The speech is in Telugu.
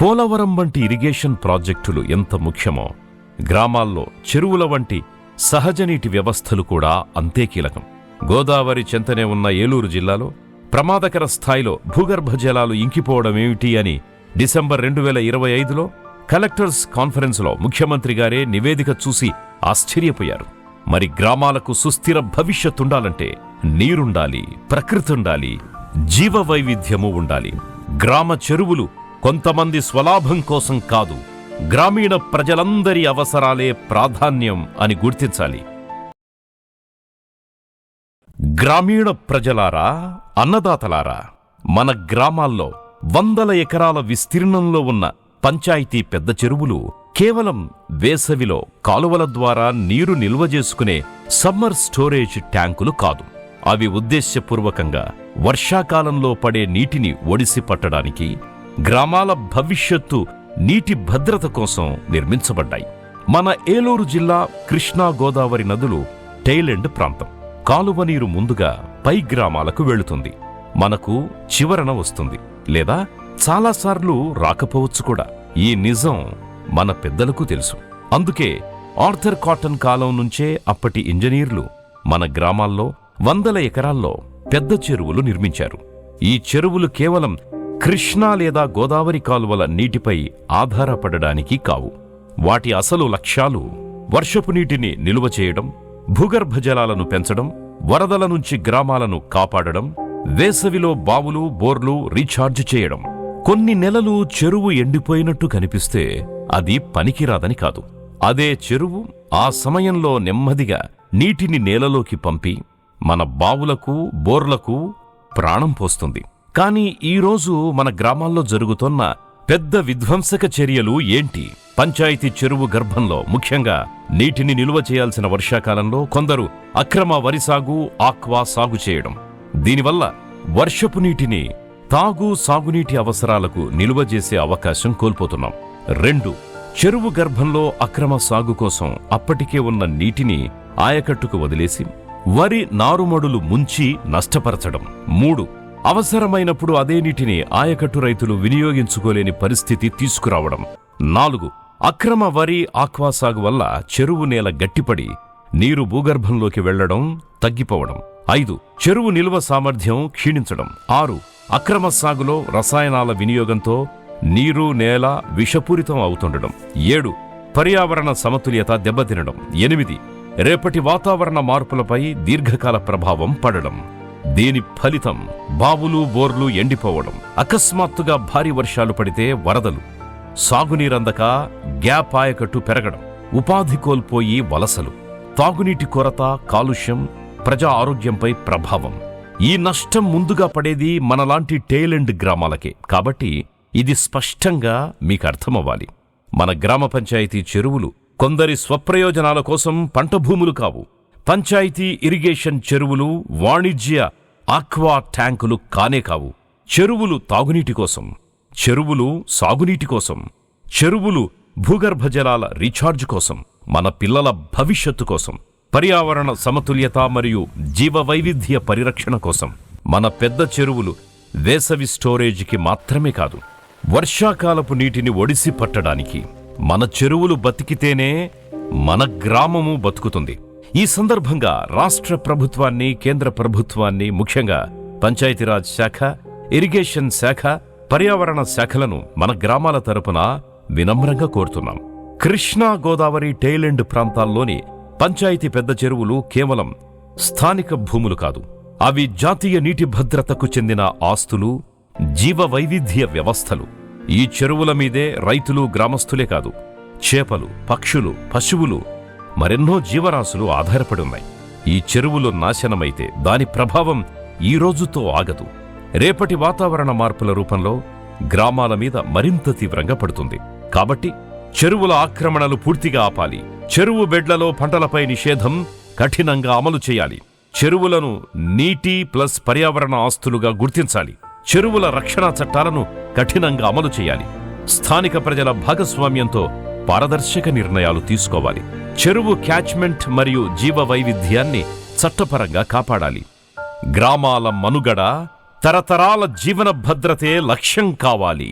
పోలవరం వంటి ఇరిగేషన్ ప్రాజెక్టులు ఎంత ముఖ్యమో గ్రామాల్లో చెరువుల వంటి సహజనీటి వ్యవస్థలు కూడా అంతే కీలకం. గోదావరి చెంతనే ఉన్న ఏలూరు జిల్లాలో ప్రమాదకర స్థాయిలో భూగర్భ జలాలు ఇంకిపోవడమేమిటి అని డిసెంబర్ 2025లో కలెక్టర్స్ కాన్ఫరెన్స్లో ముఖ్యమంత్రి గారే నివేదిక చూసి ఆశ్చర్యపోయారు. మరి గ్రామాలకు సుస్థిర భవిష్యత్తుండాలంటే నీరుండాలి, ప్రకృతుండాలి, జీవ వైవిధ్యము ఉండాలి. గ్రామ చెరువులు కొంతమంది స్వలాభం కోసం కాదు, గ్రామీణ ప్రజలందరి అవసరాలే ప్రాధాన్యం అని గుర్తించాలి. గ్రామీణ ప్రజలారా, అన్నదాతలారా, మన గ్రామాల్లో వందల ఎకరాల విస్తీర్ణంలో ఉన్న పంచాయతీ పెద్ద చెరువులు కేవలం వేసవిలో కాలువల ద్వారా నీరు నిల్వ చేసుకునే సమ్మర్ స్టోరేజ్ ట్యాంకులు కాదు. అవి ఉద్దేశ్యపూర్వకంగా వర్షాకాలంలో పడే నీటిని ఒడిసి పట్టడానికి, గ్రామాల భవిష్యత్తు నీటి భద్రత కోసం నిర్మించబడ్డాయి. మన ఏలూరు జిల్లా కృష్ణా గోదావరి నదులు టెయిలెండ్ ప్రాంతం. కాలువ నీరు ముందుగా పై గ్రామాలకు వెళుతుంది, మనకు చివరన వస్తుంది, లేదా చాలాసార్లు రాకపోవచ్చు కూడా. ఈ నిజం మన పెద్దలకు తెలుసు. అందుకే ఆర్థర్ కాటన్ కాలం నుంచే అప్పటి ఇంజనీర్లు మన గ్రామాల్లో వందల ఎకరాల్లో పెద్ద చెరువులు నిర్మించారు. ఈ చెరువులు కేవలం కృష్ణా లేదా గోదావరి కాలువల నీటిపై ఆధారపడడానికి కావు. వాటి అసలు లక్ష్యాలు వర్షపు నీటిని నిలువ చేయడం, భూగర్భ జలాలను పెంచడం, వరదల నుంచి గ్రామాలను కాపాడడం, వేసవిలో బావులు, బోర్లు రీఛార్జ్ చేయడం. కొన్ని నెలలు చెరువు ఎండిపోయినట్టు కనిపిస్తే అది పనికిరాదని కాదు. అదే చెరువు ఆ సమయంలో నెమ్మదిగా నీటిని నేలలోకి పంపి మన బావులకు, బోర్లకు ప్రాణం పోస్తుంది. కానీ ఈరోజు మన గ్రామాల్లో జరుగుతున్న పెద్ద విధ్వంసక చర్యలు ఏంటి? పంచాయతీ చెరువు గర్భంలో, ముఖ్యంగా నీటిని నిలువ చేయాల్సిన వర్షాకాలంలో కొందరు అక్రమ వరి సాగు, ఆక్వా సాగు చేయడం. దీనివల్ల వర్షపు నీటిని తాగు, సాగునీటి అవసరాలకు నిలువ చేసే అవకాశం కోల్పోతున్నాం. 2. చెరువు గర్భంలో అక్రమ సాగు కోసం అప్పటికే ఉన్న నీటిని ఆయకట్టుకు వదిలేసి వరి నారుమడులు ముంచి నష్టపరచడం. 3. అవసరమైనప్పుడు అదే నీటిని ఆయకట్టు రైతులు వినియోగించుకోలేని పరిస్థితి తీసుకురావడం. 4. అక్రమ వరి, ఆక్వా సాగు వల్ల చెరువు నేల గట్టిపడి నీరు భూగర్భంలోకి వెళ్లడం తగ్గిపోవడం. 5. చెరువు నిల్వ సామర్థ్యం క్షీణించడం. 6. అక్రమ సాగులో రసాయనాల వినియోగంతో నీరు, నేల విషపూరితం అవుతుండడం. 7. పర్యావరణ సమతుల్యత దెబ్బతినడం. 8. రేపటి వాతావరణ మార్పులపై దీర్ఘకాల ప్రభావం పడడం. దీని ఫలితం బావులు, బోర్లు ఎండిపోవడం, అకస్మాత్తుగా భారీ వర్షాలు పడితే వరదలు, సాగునీరందక గ్యాప్ ఆయకట్టు పెరగడం, ఉపాధి కోల్పోయి వలసలు, తాగునీటి కొరత, కాలుష్యం, ప్రజా ఆరోగ్యంపై ప్రభావం. ఈ నష్టం ముందుగా పడేది మనలాంటి టెయిలెండ్ గ్రామాలకే. కాబట్టి ఇది స్పష్టంగా మీకు అర్థమవ్వాలి. మన గ్రామ పంచాయతీ చెరువులు కొందరి స్వప్రయోజనాల కోసం పంట భూములు కావు. పంచాయతీ ఇరిగేషన్ చెరువులు వాణిజ్య ఆక్వా ట్యాంకులు కానే కావు. చెరువులు తాగునీటి కోసం, చెరువులు సాగునీటి కోసం, చెరువులు భూగర్భ జలాల రీఛార్జ్ కోసం, మన పిల్లల భవిష్యత్తు కోసం, పర్యావరణ సమతుల్యత మరియు జీవ వైవిధ్య పరిరక్షణ కోసం. మన పెద్ద చెరువులు వేసవి స్టోరేజీకి మాత్రమే కాదు, వర్షాకాలపు నీటిని ఒడిసి పట్టడానికి. మన చెరువులు బతికితేనే మన గ్రామము బతుకుతుంది. ఈ సందర్భంగా రాష్ట్ర ప్రభుత్వాన్ని, కేంద్ర ప్రభుత్వాన్ని, ముఖ్యంగా పంచాయతీరాజ్ శాఖ, ఇరిగేషన్ శాఖ, పర్యావరణ శాఖలను మన గ్రామాల తరపున వినమ్రంగా కోరుతున్నాం. కృష్ణా గోదావరి టెయిలెండ్ ప్రాంతాల్లోని పంచాయతీ పెద్ద చెరువులు కేవలం స్థానిక భూములు కాదు. అవి జాతీయ నీటి భద్రతకు చెందిన ఆస్తులు, జీవ వైవిధ్య వ్యవస్థలు. ఈ చెరువుల మీదే రైతులు, గ్రామస్తులే కాదు, చేపలు, పక్షులు, పశువులు, మరెన్నో జీవరాశులు ఆధారపడి ఉన్నాయి. ఈ చెరువులు నాశనమైతే దాని ప్రభావం ఈ రోజుతో ఆగదు. రేపటి వాతావరణ మార్పుల రూపంలో గ్రామాల మీద మరింత తీవ్రంగా పడుతుంది. కాబట్టి చెరువుల ఆక్రమణలు పూర్తిగా ఆపాలి. చెరువు బెడ్లలో పంటలపై నిషేధం కఠినంగా అమలు చేయాలి. చెరువులను నీటి ప్లస్ పర్యావరణ ఆస్తులుగా గుర్తించాలి. చెరువుల రక్షణ చట్టాలను కఠినంగా అమలు చేయాలి. స్థానిక ప్రజల భాగస్వామ్యంతో పారదర్శక నిర్ణయాలు తీసుకోవాలి. చెరువు క్యాచ్మెంట్ మరియు జీవ వైవిధ్యాన్ని చట్టపరంగా కాపాడాలి. గ్రామాల మనుగడ, తరతరాల జీవన భద్రతే లక్ష్యం కావాలి.